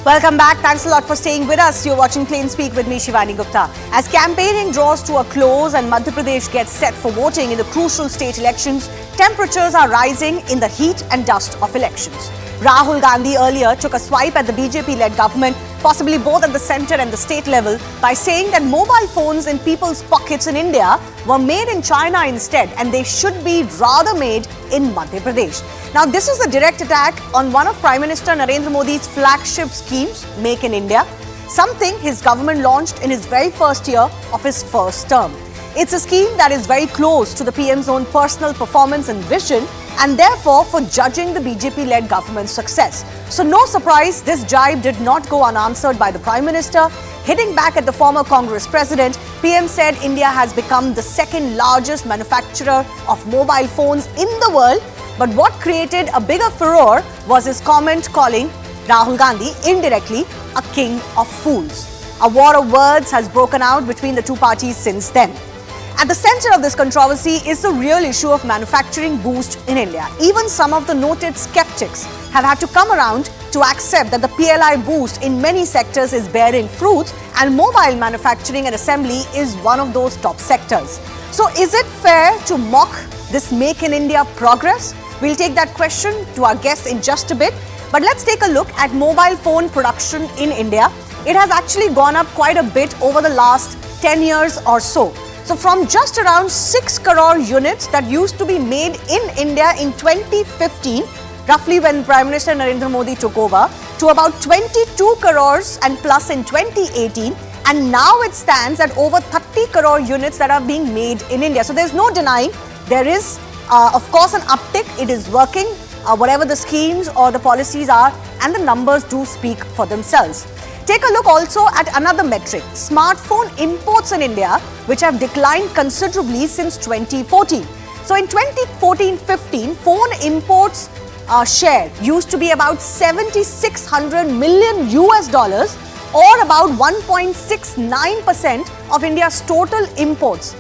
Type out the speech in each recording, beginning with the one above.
Welcome back. Thanks a lot for staying with us. You're watching Plain Speak with me, Shivani Gupta. As campaigning draws to a close and Madhya Pradesh gets set for voting in the crucial state elections, temperatures are rising in the heat and dust of elections. Rahul Gandhi earlier took a swipe at the BJP-led government, possibly both at the centre and the state level, by saying that mobile phones in people's pockets in India were made in China instead and they should be rather made in Madhya Pradesh. Now, this is a direct attack on one of Prime Minister Narendra Modi's flagship schemes, Make in India, something his government launched in his very first year of his first term. It's a scheme that is very close to the PM's own personal performance and vision, and therefore for judging the BJP-led government's success. So no surprise, this jibe did not go unanswered by the Prime Minister. Hitting back at the former Congress president, PM said India has become the second largest manufacturer of mobile phones in the world. But what created a bigger furore was his comment calling Rahul Gandhi indirectly a king of fools. A war of words has broken out between the two parties since then. At the center of this controversy is the real issue of manufacturing boost in India. Even some of the noted skeptics have had to come around to accept that the PLI boost in many sectors is bearing fruits, and mobile manufacturing and assembly is one of those top sectors. So is it fair to mock this Make in India progress? We'll take that question to our guests in just a bit. But let's take a look at mobile phone production in India. It has actually gone up quite a bit over the last 10 years or so. So from just around 6 crore units that used to be made in India in 2015, roughly when Prime Minister Narendra Modi took over, to about 22 crores and plus in 2018. And now it stands at over 30 crore units that are being made in India. So there's no denying there is, of course, an uptick. It is working, whatever the schemes or the policies are, and the numbers do speak for themselves. Take a look also at another metric, smartphone imports in India, which have declined considerably since 2014. So in 2014-15, phone imports share used to be about $7,600 million US, or about 1.69% of India's total imports.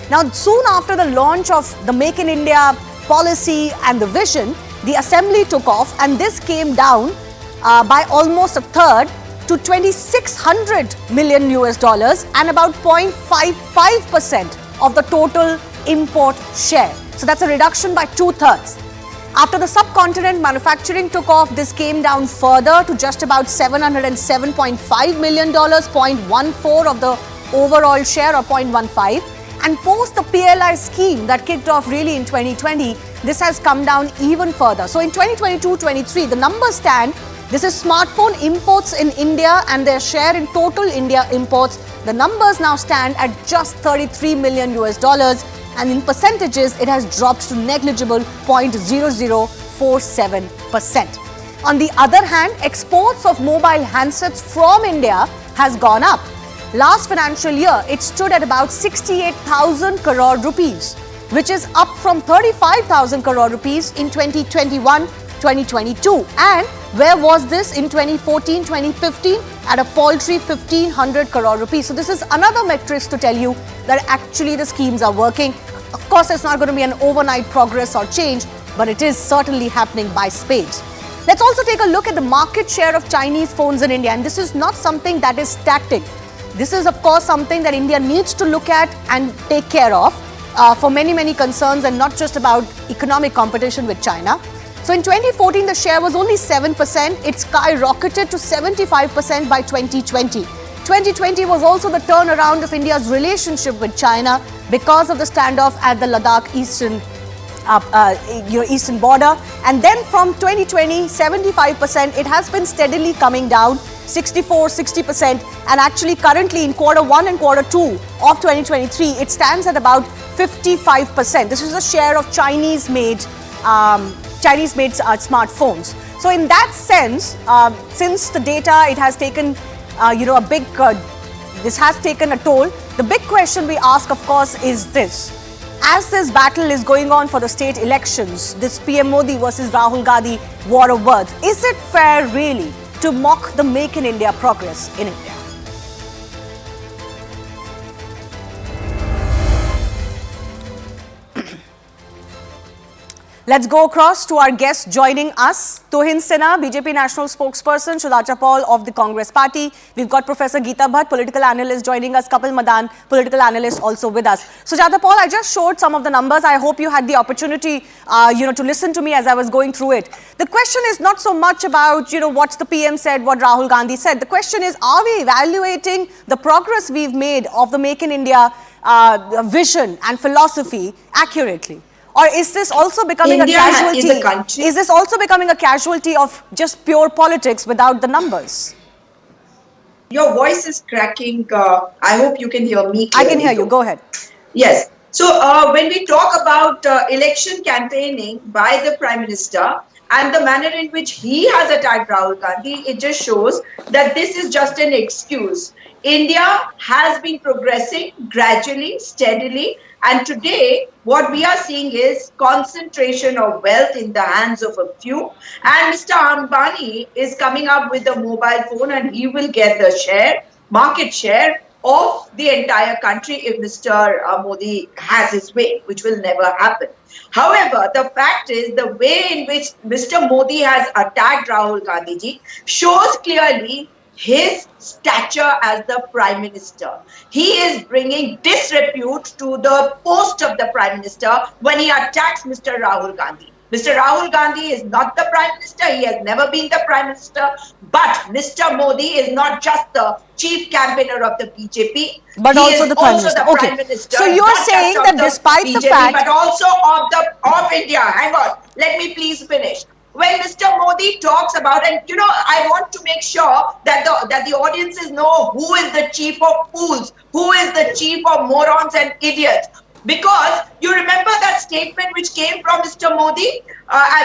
Now, soon after the launch of the Make in India policy and the vision, the assembly took off, and this came down by almost a third to $2,600 million US and about 0.55% of the total import share. So that's a reduction by 2/3. After the subcontinent manufacturing took off, this came down further to just about $707.5 million, 0.14 of the overall share, or 0.15. And post the PLI scheme that kicked off really in 2020, this has come down even further. So in 2022-23, the numbers stand. This is smartphone imports in India and their share in total India imports. The numbers now stand at just $33 million US, and in percentages, it has dropped to negligible 0.0047%. On the other hand, exports of mobile handsets from India has gone up. Last financial year, it stood at about 68,000 crore rupees, which is up from 35,000 crore rupees in 2021-2022. And where was this in 2014-2015? At a paltry 1,500 crore rupees. So this is another metric to tell you that actually the schemes are working. Of course, it's not going to be an overnight progress or change, but it is certainly happening by spades. Let's also take a look at the market share of Chinese phones in India. And this is not something that is static. This is, of course, something that India needs to look at and take care of for many, many concerns, and not just about economic competition with China. So in 2014, the share was only 7%. It skyrocketed to 75% by 2020. 2020 was also the turnaround of India's relationship with China because of the standoff at the Ladakh eastern border. And then from 2020, 75%, it has been steadily coming down, 64, 60%. And actually currently in Q1 and Q2 of 2023, it stands at about 55%. This is the share of Chinese-made smartphones. So in that sense, since the data, it has taken, this has taken a toll. The big question we ask, of course, is this. As this battle is going on for the state elections, this PM Modi versus Rahul Gandhi war of words, is it fair really to mock the Make in India progress in India? Let's go across to our guest joining us. Tuhin Sinha, BJP National Spokesperson, Sudhacha Paul of the Congress Party. We've got Professor Geeta Bhatt, political analyst, joining us. Kapil Madan, political analyst, also with us. Sudhacha Paul, I just showed some of the numbers. I hope you had the opportunity, to listen to me as I was going through it. The question is not so much about, what the PM said, what Rahul Gandhi said. The question is, are we evaluating the progress we've made of the Make in India vision and philosophy accurately? Or is this also becoming a casualty? Is this also becoming a casualty of just pure politics without the numbers? Your voice is cracking. I hope you can hear me clearly. I can hear you. Go ahead. Yes. So when we talk about election campaigning by the Prime Minister and the manner in which he has attacked Rahul Gandhi, it just shows that this is just an excuse. India has been progressing gradually, steadily, and today what we are seeing is concentration of wealth in the hands of a few. And Mr. Ambani is coming up with a mobile phone and he will get the market share of the entire country if Mr. Modi has his way, which will never happen. However, the fact is the way in which Mr. Modi has attacked Rahul Gandhi ji shows clearly his stature as the Prime Minister. He is bringing disrepute to the post of the Prime Minister when he attacks Mr. Rahul Gandhi. Mr. Rahul Gandhi is not the Prime Minister. He has never been the Prime Minister. But Mr. Modi is not just the chief campaigner of the BJP, but also the Prime Minister. Prime Minister. So you're saying that despite BJP, the fact, but also of India. Hang on, let me please finish. When Mr. Modi talks about, and I want to make sure that the audiences know who is the chief of fools, who is the chief of morons and idiots. Because you remember that statement which came from Mr. Modi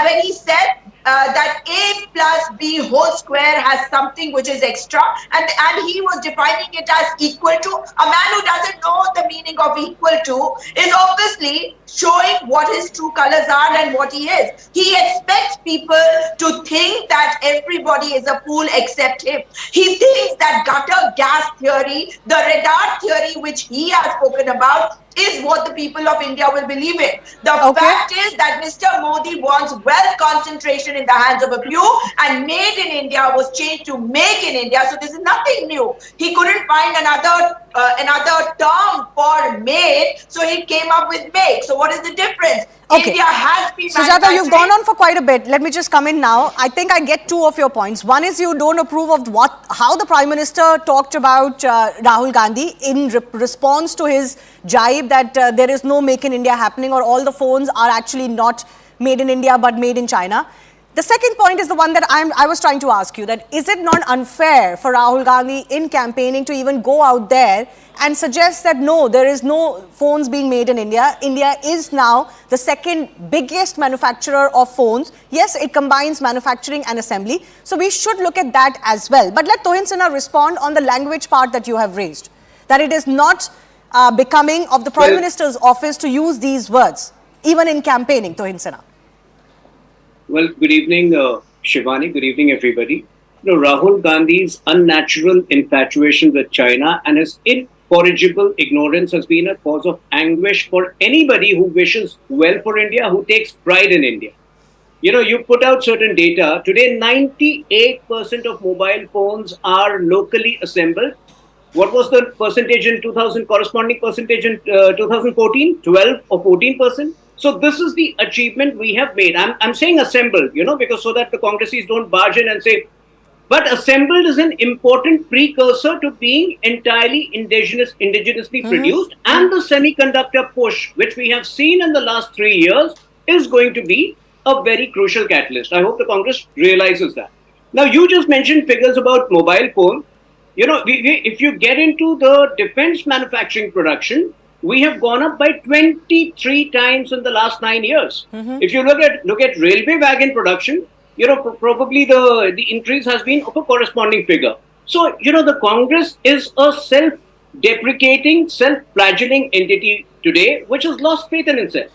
when he said that A plus B whole square has something which is extra, and he was defining it as equal to. A man who doesn't know the meaning of equal to is obviously showing what his true colors are and what he is. He expects people to think that everybody is a fool except him. He thinks that gutter gas theory, the radar theory which he has spoken about, is what the people of India will believe in. The fact is that Mr. Modi wants wealth concentration in the hands of a few, and Made in India was changed to Make in India. So this is nothing new. He couldn't find another term for made, so he came up with make. So what is the difference? Okay. India has been Sujata, you've gone on for quite a bit. Let me just come in now. I think I get two of your points. One is you don't approve of how the Prime Minister talked about Rahul Gandhi in response to his jibe that there is no Make in India happening, or all the phones are actually not made in India but made in China. The second point is the one that I was trying to ask you, that is it not unfair for Rahul Gandhi in campaigning to even go out there and suggest that no, there is no phones being made in India. India is now the second biggest manufacturer of phones. Yes, it combines manufacturing and assembly. So we should look at that as well. But let Tuhin Sinha respond on the language part that you have raised, that it is not becoming of the Prime Minister's office to use these words, even in campaigning. Tuhin Sinha. Well, good evening, Shivani. Good evening, everybody. Rahul Gandhi's unnatural infatuation with China and his incorrigible ignorance has been a cause of anguish for anybody who wishes well for India, who takes pride in India. You put out certain data. Today, 98% of mobile phones are locally assembled. What was the percentage in 2000, corresponding percentage in 2014? 12 or 14%? So this is the achievement we have made. I'm saying assembled, because so that the Congressies don't barge in and say, but assembled is an important precursor to being entirely indigenously produced. And the semiconductor push, which we have seen in the last 3 years, is going to be a very crucial catalyst. I hope the Congress realizes that. Now, you just mentioned figures about mobile phone. If you get into the defense manufacturing production, we have gone up by 23 times in the last 9 years. If you look at railway wagon production, probably the increase has been of a corresponding figure. So, the Congress is a self-deprecating, self-flagelling entity today, which has lost faith in itself.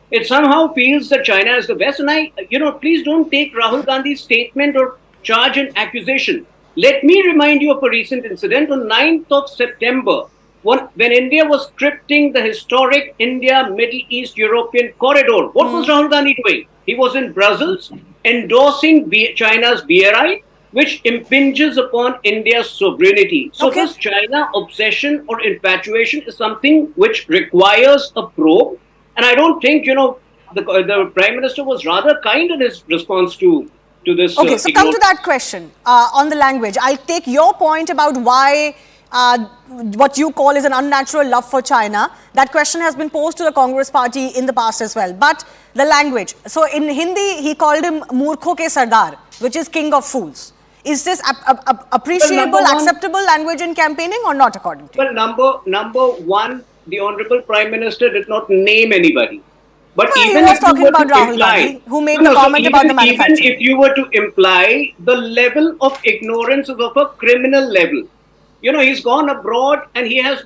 It somehow feels that China is the best. And please don't take Rahul Gandhi's statement or charge and accusation. Let me remind you of a recent incident on 9th of September. when India was scripting the historic India Middle East European corridor, what was Rahul Gandhi doing? He was in Brussels endorsing China's BRI, which impinges upon India's sovereignty. So Okay. this China obsession or infatuation is something which requires a probe. And I don't think, the Prime Minister was rather kind in his response to this. Okay, so come to that question on the language. I'll take your point about why what you call is an unnatural love for China. That question has been posed to the Congress party in the past as well. But the language. So in Hindi, he called him Moorkhon ke Sardar, which is king of fools. Is this appreciable, acceptable language in campaigning or not, according to you? Well, number one, the Honorable Prime Minister did not name anybody. But No, even he was if you talking were about to Rahul imply, Gandhi, who made the comment about the manufacturing. Even if you were to imply, the level of ignorance is of a criminal level. He's gone abroad and he has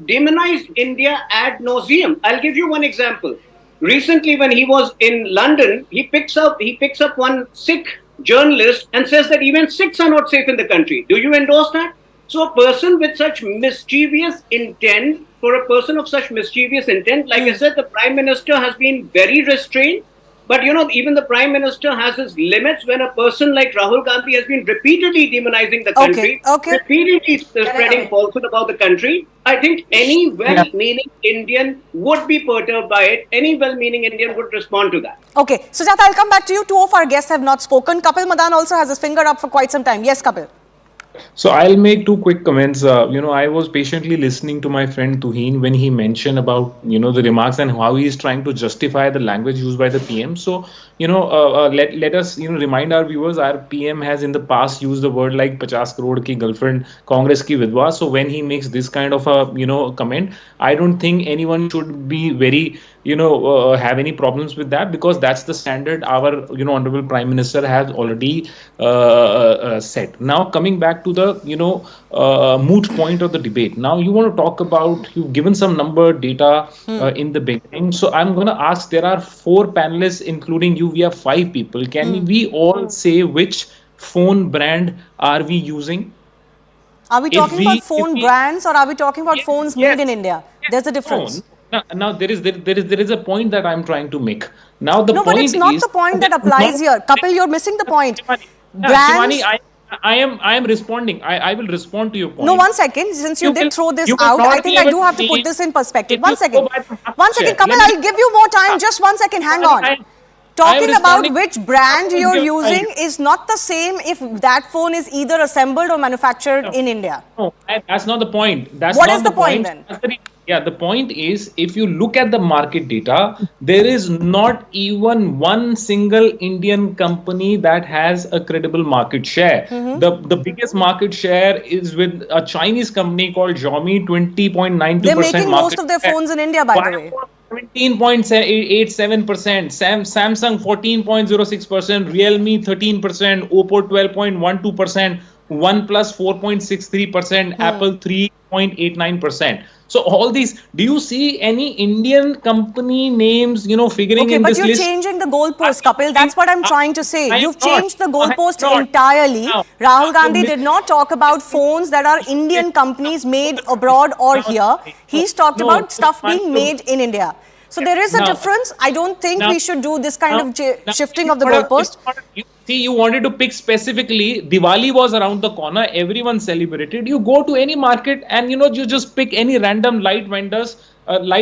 demonized India ad nauseum. I'll give you one example. Recently, when he was in London, he picks up one Sikh journalist and says that even Sikhs are not safe in the country. Do you endorse that? So a person with such mischievous intent, for a person of such mischievous intent, like I said, the Prime Minister has been very restrained. But even the Prime Minister has his limits when a person like Rahul Gandhi has been repeatedly demonizing the country, repeatedly spreading falsehood about the country. I think any well-meaning Indian would be perturbed by it. Any well-meaning Indian would respond to that. Okay, Sujata, I'll come back to you. Two of our guests have not spoken. Kapil Madan also has his finger up for quite some time. Yes, Kapil. So I'll make two quick comments. I was patiently listening to my friend Tuhin when he mentioned about, the remarks and how he is trying to justify the language used by the PM. So, let us, remind our viewers, our PM has in the past used the word like 50 crore ki girlfriend, Congress ki vidwa. So when he makes this kind of a, comment, I don't think anyone should be very, have any problems with that, because that's the standard our, Honorable Prime Minister has already set. Now, coming back to the, moot point of the debate. Now, you want to talk about, you've given some number data in the beginning. So I'm going to ask, there are 4 panelists, including you. We have 5 people. Can we all say which phone brand are we using? Are we talking about phone brands or are we talking about phones made in India? There's a difference. Now there is a point that I'm trying to make. Now the no, point but it's not is, the point that applies here. Kapil, you're missing the point. Brands. Shivani, I am responding. I will respond to your point. No, 1 second. Since you did throw this out, I think I do have to put this in perspective. 1 second. 1 second, Kapil, I'll give you more time. Just 1 second. Hang on. Talking about which brand you're using is not the same if that phone is either assembled or manufactured in India. No, that's not the point. What is the point then? The point is, if you look at the market data, there is not even one single Indian company that has a credible market share. The biggest market share is with a Chinese company called Xiaomi, 20.92%. They're making most of their phones in India, by the way. 17.87%, Samsung 14.06%, Realme 13%, Oppo 12.12%, OnePlus 4.63%, Apple 3.89%. So all these, do you see any Indian company names, figuring in this list? Okay, but you're changing the goalpost, Kapil. That's what I'm trying to say. You've changed the goalpost entirely. Rahul Gandhi did not talk about phones that are Indian companies made abroad or here. He's talked about stuff being made in India. So there is a difference. I don't think we should do this kind of shifting of the goalpost. See, you wanted to pick specifically, Diwali was around the corner, everyone celebrated. You go to any market and, you just pick any random light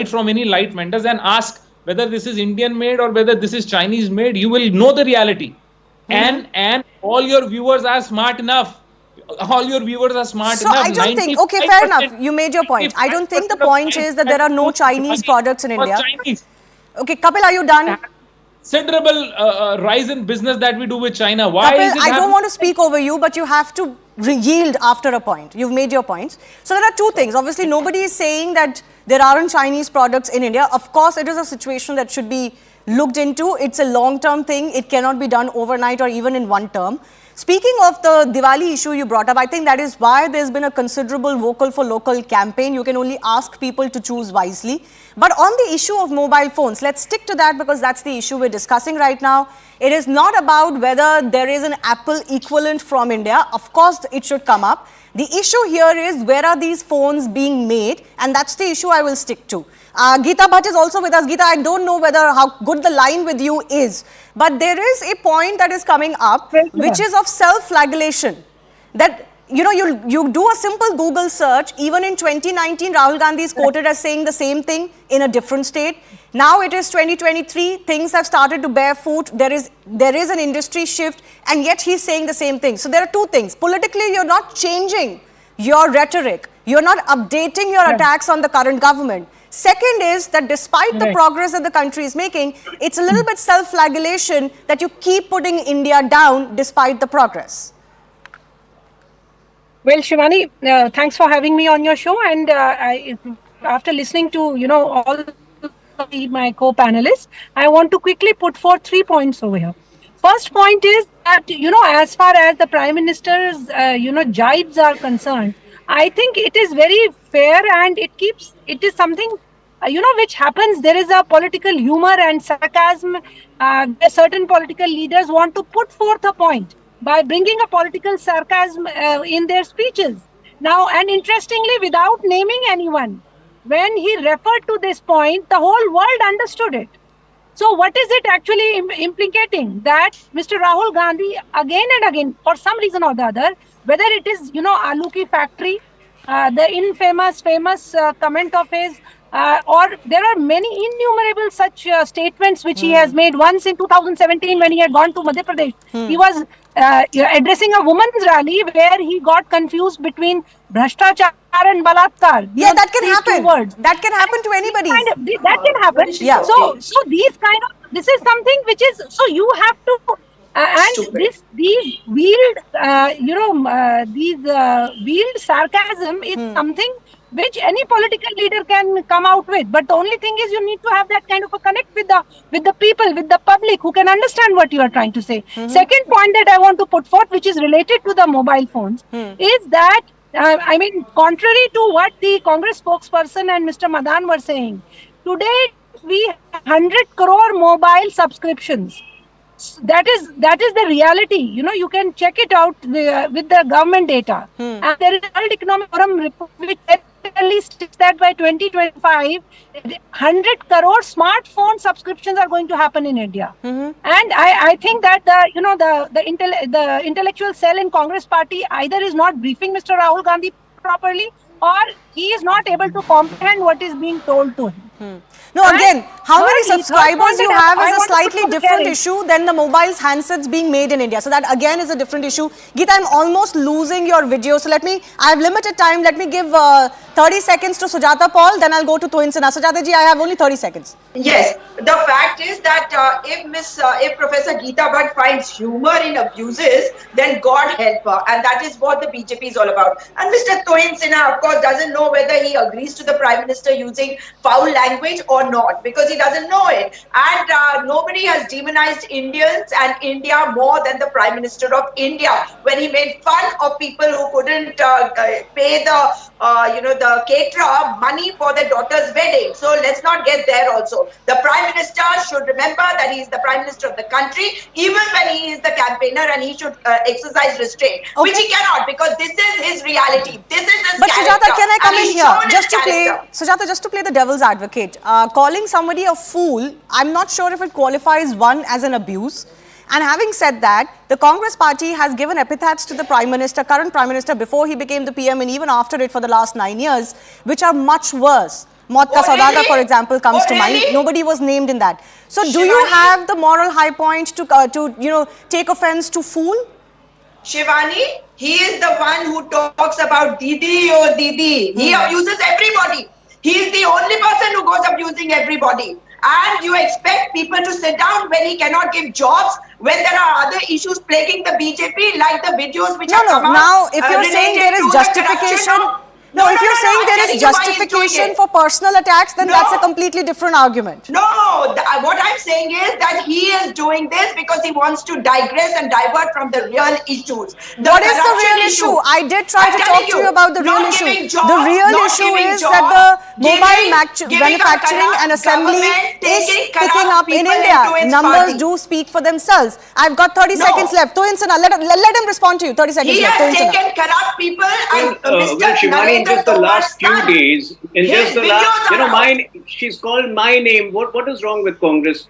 from any light vendors and ask whether this is Indian made or whether this is Chinese made. You will know the reality. And all your viewers are smart enough. All your viewers are smart enough. So I don't think, okay, fair enough. You made your point. I don't think the point is that there are no Chinese products in India. Okay, Kapil, are you done? Considerable rise in business that we do with China. Why Kapil, is it I don't want to speak over you, but you have to yield after a point. You've made your points. So there are two things. Obviously, nobody is saying that there aren't Chinese products in India. Of course, it is a situation that should be looked into. It's a long-term thing. It cannot be done overnight or even in one term. Speaking of the Diwali issue you brought up, I think that is why there's been a considerable vocal for local campaign. You can only ask people to choose wisely. But on the issue of mobile phones, let's stick to that because that's the issue we're discussing right now. It is not about whether there is an Apple equivalent from India. Of course, it should come up. The issue here is where are these phones being made, and that's the issue I will stick to. Geeta Bhatt is also with us. Geeta, I don't know whether how good the line with you is, but there is a point that is coming up, which is of self-flagellation. That, you know, you do a simple Google search. Even in 2019, Rahul Gandhi is quoted as saying the same thing in a different state. Now it is 2023. Things have started to bear fruit. There is an industry shift, and yet he's saying the same thing. So there are two things. Politically, you're not changing your rhetoric. You're not updating your attacks on the current government. Second is that despite the progress that the country is making, it's a little bit self-flagellation that you keep putting India down despite the progress. Well, Shivani, thanks for having me on your show. And after listening to, all my co-panelists, I want to quickly put forth 3 points over here. First point is that, as far as the Prime Minister's, jibes are concerned, I think it is very fair and it is something, which happens. There is a political humor and sarcasm. Certain political leaders want to put forth a point by bringing a political sarcasm in their speeches. Now, and interestingly, without naming anyone, when he referred to this point, the whole world understood it. So what is it actually implicating? That Mr. Rahul Gandhi, again and again, for some reason or the other, whether it is, Aloo ki factory, the famous comment of his, or there are many innumerable such statements which he has made. Once in 2017, when he had gone to Madhya Pradesh, he was addressing a women's rally where he got confused between Bhrashtachar and Balatkar. Yeah, that can happen. That can happen to anybody. That can happen. Yeah. So this is something which is, so you have to, and these veiled sarcasm is something which any political leader can come out with. But the only thing is you need to have that kind of a connect with the people, with the public who can understand what you are trying to say. Second point that I want to put forth, which is related to the mobile phones, is that, contrary to what the Congress spokesperson and Mr. Madan were saying, today we have 100 crore mobile subscriptions. That is the reality. You can check it out with the government data. And there is a World Economic Forum report which clearly states that by 2025, 100 crore smartphone subscriptions are going to happen in India. And I think that the intellectual cell in Congress party either is not briefing Mr. Rahul Gandhi properly, or he is not able to comprehend what is being told to him. No, again, how many subscribers you have is a slightly different issue than the mobiles handsets being made in India. So that again is a different issue. Geeta, I'm almost losing your video. So I have limited time. Let me give 30 seconds to Sujata Paul, then I'll go to Tuhin Sinha. Sujata ji, I have only 30 seconds. Yes, the fact is that if Professor Geeta Bhatt finds humor in abuses, then God help her, and that is what the BJP is all about. And Mr. Tuhin Sinha, of course, doesn't know whether he agrees to the Prime Minister using foul language or not, because he doesn't know it. And nobody has demonized Indians and India more than the Prime Minister of India when he made fun of people who couldn't pay the caterer money for their daughter's wedding. So let's not get there also. The Prime Minister should remember that he is the Prime Minister of the country, even when he is the campaigner, and he should exercise restraint, which he cannot, because this is his reality. This is his But character. Sujata, can I come in here? Just Just to play the devil's advocate. Calling somebody a fool, I'm not sure if it qualifies one as an abuse. And having said that, the Congress party has given epithets to the Prime Minister, current Prime Minister, before he became the PM and even after it for the last 9 years, which are much worse. Maut ka Sardar, for example, comes to mind. Nobody was named in that. So do you have the moral high point to take offense to fool? Shivani, he is the one who talks about Didi or Didi. He abuses everybody. He is the only person who goes abusing everybody. And you expect people to sit down when he cannot give jobs, when there are other issues plaguing the BJP, like the videos which have come out. Now, if you're saying there is justification, No, if you're saying I'm there telling is you why he's doing justification it. for personal attacks, then No. that's a completely different argument. No, what I'm saying is that he is doing this because he wants to digress and divert from the real issues. What is the corruption real issue? I did try I'm to telling talk to you about the real not issue. giving jobs, The real not issue giving is jobs, that the mobile giving a manufacturing corrupt and assembly government, is taking picking corrupt up in people India. into its Numbers party. do speak for themselves. I've got 30 No. seconds left. Toyin Sinha, let him respond to you. 30 seconds He left. has Toyin Sinha. taken corrupt people and Mr. Well, Shivani, in Narendra just the Tomar's last few son. days, in His just the videos last, are out. she's called my name. What is wrong with Congress?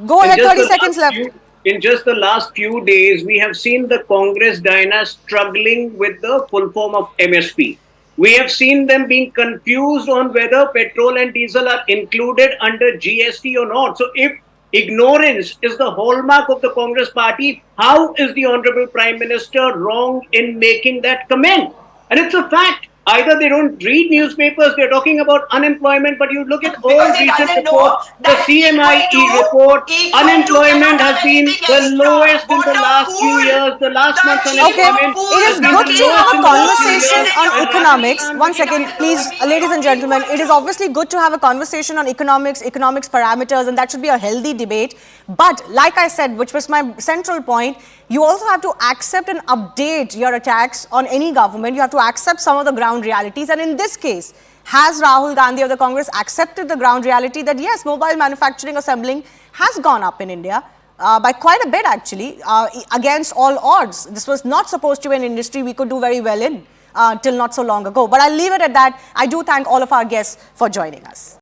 Go in ahead, just 30 the seconds last left. in just the last few days, we have seen the Congress dynasty struggling with the full form of MSP. We have seen them being confused on whether petrol and diesel are included under GST or not. So if ignorance is the hallmark of the Congress party, how is the Honorable Prime Minister wrong in making that comment? And it's a fact. Either they don't read newspapers, they're talking about unemployment, but you look at all Because he recent doesn't know reports, the that CMIE report, equal to unemployment cannot have has been anything the extra. lowest in What the a last few fool. years. The last The month's chief Okay, of unemployment it fools, is has been the good the to king have lowest a in of the last few fools conversation years. is in on your And economics. party. One second, please, ladies and gentlemen. It is obviously good to have a conversation on economics parameters, and that should be a healthy debate. But like I said, which was my central point, you also have to accept and update your attacks on any government. You have to accept some of the ground realities. And in this case, has Rahul Gandhi of the Congress accepted the ground reality that yes, mobile manufacturing assembling has gone up in India by quite a bit actually, against all odds. This was not supposed to be an industry we could do very well in till not so long ago. But I'll leave it at that. I do thank all of our guests for joining us.